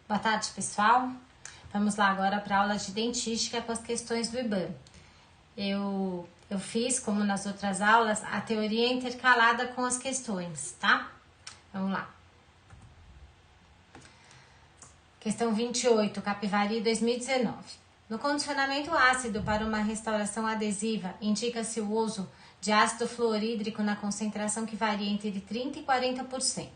Boa tarde, pessoal. Vamos lá agora para a aula de dentística com as questões do IBAN. Eu fiz, como nas outras aulas, a teoria intercalada com as questões, tá? Vamos lá. Questão 28, Capivari 2019. No condicionamento ácido para uma restauração adesiva, indica-se o uso de ácido fluorídrico na concentração que varia entre 30% e 40%.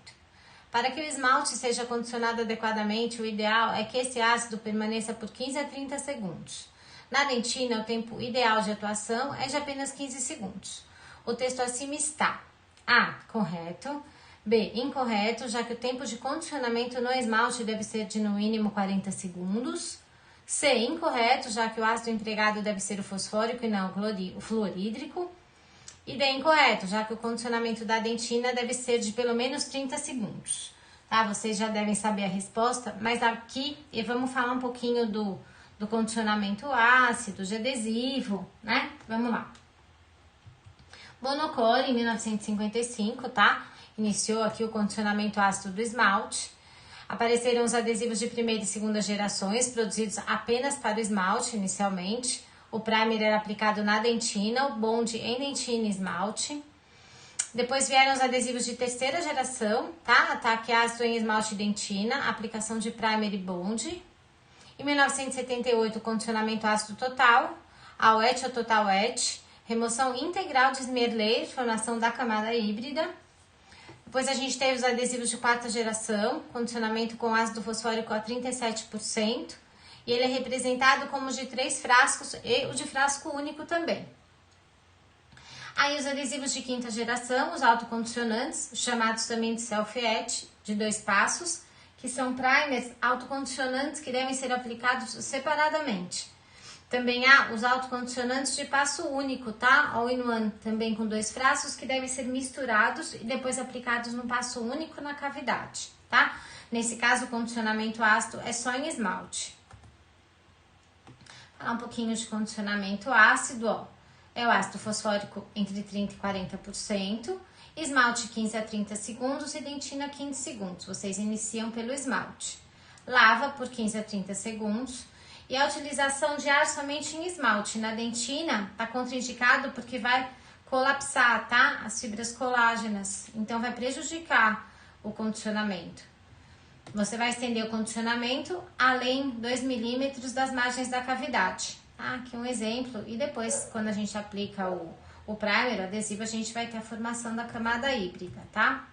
Para que o esmalte seja condicionado adequadamente, o ideal é que esse ácido permaneça por 15 a 30 segundos. Na dentina, o tempo ideal de atuação é de apenas 15 segundos. O texto acima está: A. Correto. B. Incorreto, já que o tempo de condicionamento no esmalte deve ser de no mínimo 40 segundos. C. Incorreto, já que o ácido empregado deve ser o fosfórico e não o fluorídrico. E D. Incorreto, já que o condicionamento da dentina deve ser de pelo menos 30 segundos. Tá? Vocês já devem saber a resposta, mas aqui vamos falar um pouquinho do condicionamento ácido, de adesivo, né? Vamos lá. Bonocor, em 1955, tá? Iniciou aqui o condicionamento ácido do esmalte. Apareceram os adesivos de primeira e segunda gerações, produzidos apenas para o esmalte, inicialmente. O primer era aplicado na dentina, o bond em dentina e esmalte. Depois vieram os adesivos de terceira geração, tá? Ataque ácido em esmalte e dentina, aplicação de primer e bond. Em 1978, o condicionamento ácido total, a wet ou total wet, remoção integral de Smearley, formação da camada híbrida. Depois a gente teve os adesivos de quarta geração, condicionamento com ácido fosfórico a 37%. E ele é representado como o de 3 frascos e o de frasco único também. Aí os adesivos de quinta geração, os autocondicionantes, chamados também de self-etch, de 2 passos, que são primers autocondicionantes que devem ser aplicados separadamente. Também há os autocondicionantes de passo único, tá? All-in-one, também com 2 frascos que devem ser misturados e depois aplicados no passo único na cavidade, tá? Nesse caso, o condicionamento ácido é só em esmalte. Falar um pouquinho de condicionamento ácido, ó. É o ácido fosfórico entre 30% e 40%, esmalte 15 a 30 segundos e dentina 15 segundos. Vocês iniciam pelo esmalte. Lava por 15 a 30 segundos. E a utilização de ar somente em esmalte. Na dentina, tá contraindicado porque vai colapsar, tá? As fibras colágenas. Então, vai prejudicar o condicionamento. Você vai estender o condicionamento além 2 milímetros das margens da cavidade. Tá? Aqui um exemplo. E depois, quando a gente aplica o primer, o adesivo, a gente vai ter a formação da camada híbrida, tá?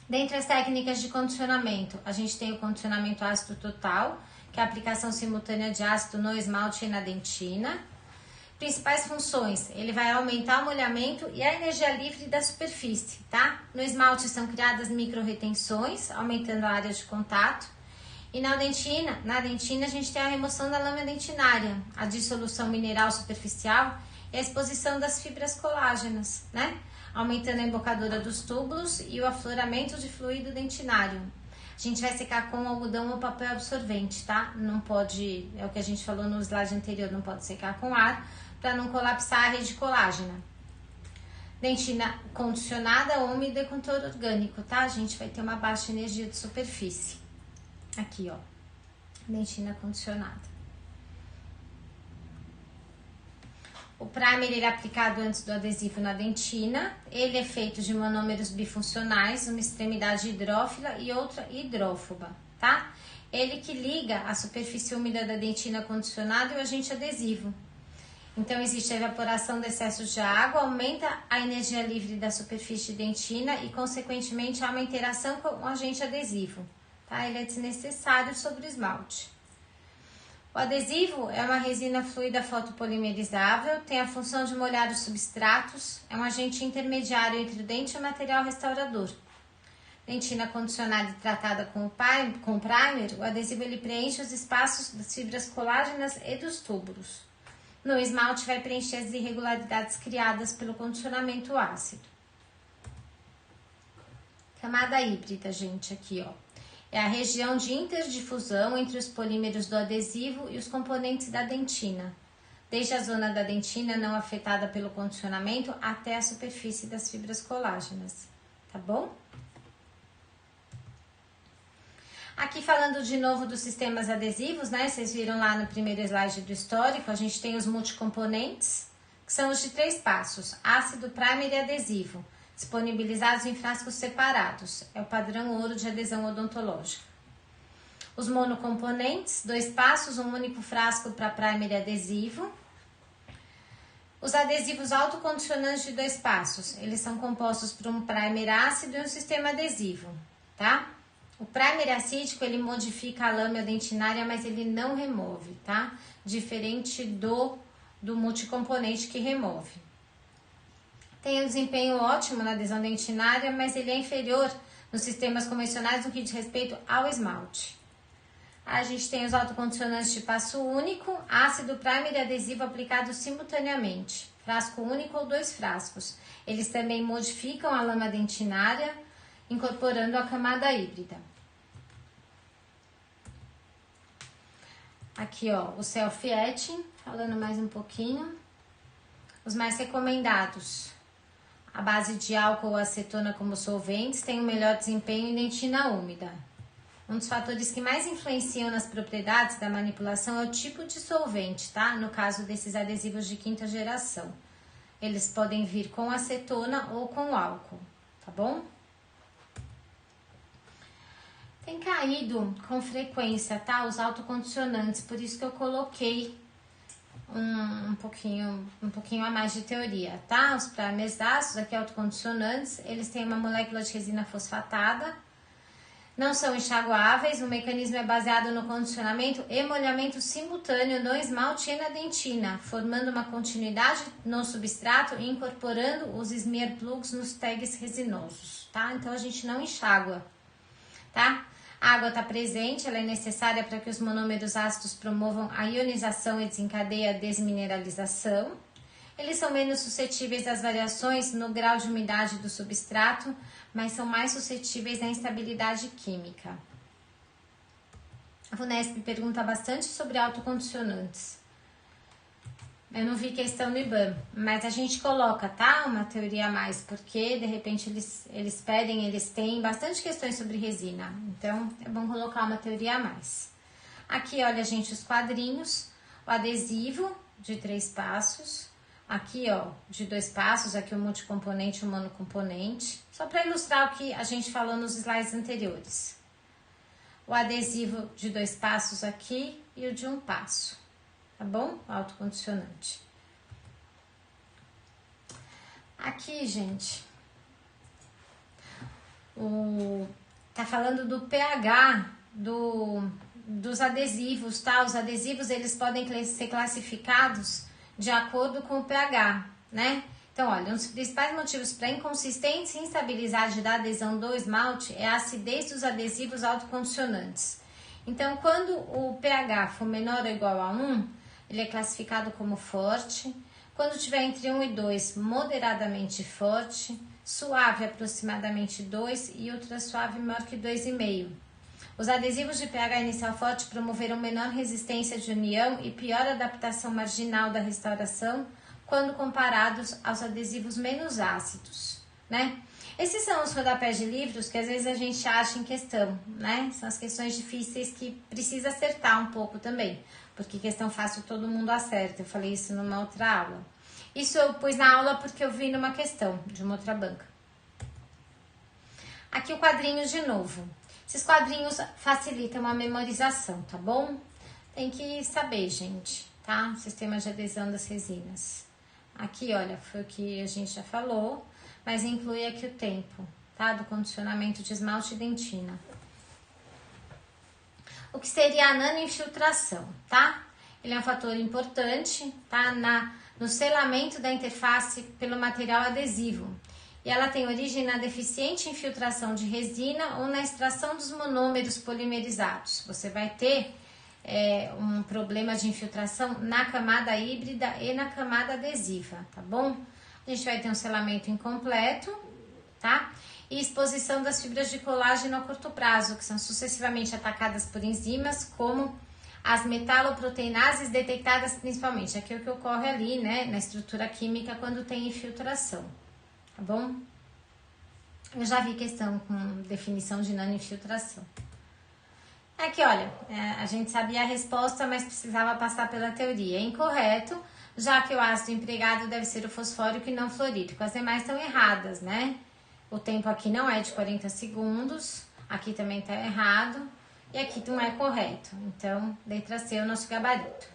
Dentre as técnicas de condicionamento, a gente tem o condicionamento ácido total, que é a aplicação simultânea de ácido no esmalte e na dentina. Principais funções, ele vai aumentar o molhamento e a energia livre da superfície, tá? No esmalte são criadas micro-retenções, aumentando a área de contato. E na dentina a gente tem a remoção da lâmina dentinária, a dissolução mineral superficial e a exposição das fibras colágenas, né? Aumentando a embocadura dos túbulos e o afloramento de fluido dentinário. A gente vai secar com algodão ou papel absorvente, tá? Não pode, é o que a gente falou no slide anterior, não pode secar com ar, para não colapsar a rede colágena. Dentina condicionada, úmida e com teor orgânico, tá? A gente vai ter uma baixa energia de superfície. Aqui, ó. Dentina condicionada. O primer ele é aplicado antes do adesivo na dentina. Ele é feito de monômeros bifuncionais, uma extremidade hidrófila e outra hidrófoba, tá? Ele que liga a superfície úmida da dentina condicionada e o agente adesivo. Então, existe a evaporação de excessos de água, aumenta a energia livre da superfície dentina e, consequentemente, há uma interação com o agente adesivo. Tá? Ele é desnecessário sobre o esmalte. O adesivo é uma resina fluida fotopolimerizável, tem a função de molhar os substratos, é um agente intermediário entre o dente e o material restaurador. Dentina condicionada e tratada com primer, o adesivo ele preenche os espaços das fibras colágenas e dos túbulos. No esmalte vai preencher as irregularidades criadas pelo condicionamento ácido. Camada híbrida, gente, aqui, ó. É a região de interdifusão entre os polímeros do adesivo e os componentes da dentina, desde a zona da dentina não afetada pelo condicionamento até a superfície das fibras colágenas, tá bom? Aqui falando de novo dos sistemas adesivos, né? Vocês viram lá no primeiro slide do histórico, a gente tem os multicomponentes, que são os de 3 passos, ácido, primer e adesivo, disponibilizados em frascos separados. É o padrão ouro de adesão odontológica. Os monocomponentes, 2 passos, um único frasco para primer e adesivo. Os adesivos autocondicionantes de 2 passos, eles são compostos por um primer ácido e um sistema adesivo, tá? O primer acídico, ele modifica a lâmina dentinária, mas ele não remove, tá? Diferente do multicomponente que remove. Tem um desempenho ótimo na adesão dentinária, mas ele é inferior nos sistemas convencionais no que diz respeito ao esmalte. A gente tem os autocondicionantes de passo único, ácido, primer e adesivo aplicados simultaneamente, frasco único ou 2 frascos. Eles também modificam a lama dentinária, incorporando a camada híbrida. Aqui, ó, o self-etching, falando mais um pouquinho. Os mais recomendados. A base de álcool ou acetona como solventes tem um melhor desempenho em dentina úmida. Um dos fatores que mais influenciam nas propriedades da manipulação é o tipo de solvente, tá? No caso desses adesivos de 5ª geração. Eles podem vir com acetona ou com álcool, tá bom? Tem caído com frequência, tá? Os autocondicionantes, por isso que eu coloquei um pouquinho a mais de teoria, tá? Os primers ácidos, aqui autocondicionantes, eles têm uma molécula de resina fosfatada, não são enxaguáveis, o mecanismo é baseado no condicionamento e molhamento simultâneo no esmalte e na dentina, formando uma continuidade no substrato e incorporando os smear plugs nos tags resinosos, tá? Então a gente não enxágua, tá? A água está presente, ela é necessária para que os monômeros ácidos promovam a ionização e desencadeiem a desmineralização. Eles são menos suscetíveis às variações no grau de umidade do substrato, mas são mais suscetíveis à instabilidade química. A Vunesp pergunta bastante sobre autocondicionantes. Eu não vi questão no IBAM, mas a gente coloca, tá? Uma teoria a mais, porque de repente eles pedem, eles têm bastante questões sobre resina. Então, é bom colocar uma teoria a mais. Aqui, olha, gente, os quadrinhos. O adesivo de 3 passos. Aqui, ó, de 2 passos. Aqui o multicomponente e o monocomponente. Só para ilustrar o que a gente falou nos slides anteriores. O adesivo de 2 passos aqui e o de 1 passo. Tá bom? Autocondicionante. Aqui, gente, tá falando do pH dos adesivos, tá? Os adesivos, eles podem ser classificados de acordo com o pH, né? Então, olha, um dos principais motivos para inconsistência e instabilidade da adesão do esmalte é a acidez dos adesivos autocondicionantes. Então, quando o pH for menor ou igual a 1, ele é classificado como forte. Quando tiver entre 1 e 2, moderadamente forte. Suave, aproximadamente 2 e ultra suave, maior que 2,5. Os adesivos de pH inicial forte promoveram menor resistência de união e pior adaptação marginal da restauração quando comparados aos adesivos menos ácidos, né? Esses são os rodapés de livros que às vezes a gente acha em questão, né? São as questões difíceis que precisa acertar um pouco também, porque questão fácil todo mundo acerta. Eu falei isso numa outra aula. Isso eu pus na aula porque eu vi numa questão de uma outra banca. Aqui o quadrinho de novo. Esses quadrinhos facilitam a memorização, tá bom? Tem que saber, gente, tá? Sistema de adesão das resinas. Aqui, olha, foi o que a gente já falou, mas inclui aqui o tempo, tá? Do condicionamento de esmalte e dentina. O que seria a nanoinfiltração, tá? Ele é um fator importante, tá? No selamento da interface pelo material adesivo. E ela tem origem na deficiente infiltração de resina ou na extração dos monômeros polimerizados. Você vai ter um problema de infiltração na camada híbrida e na camada adesiva, tá bom? A gente vai ter um selamento incompleto, tá? E exposição das fibras de colágeno a curto prazo, que são sucessivamente atacadas por enzimas, como as metaloproteinases detectadas principalmente. Aqui é o que ocorre ali, né, na estrutura química quando tem infiltração, tá bom? Eu já vi questão com definição de nanoinfiltração. Aqui, olha, a gente sabia a resposta, mas precisava passar pela teoria. É incorreto, já que o ácido empregado deve ser o fosfórico e não fluorídrico. As demais estão erradas, né? O tempo aqui não é de 40 segundos, aqui também está errado, e aqui não é correto. Então, letra C é o nosso gabarito.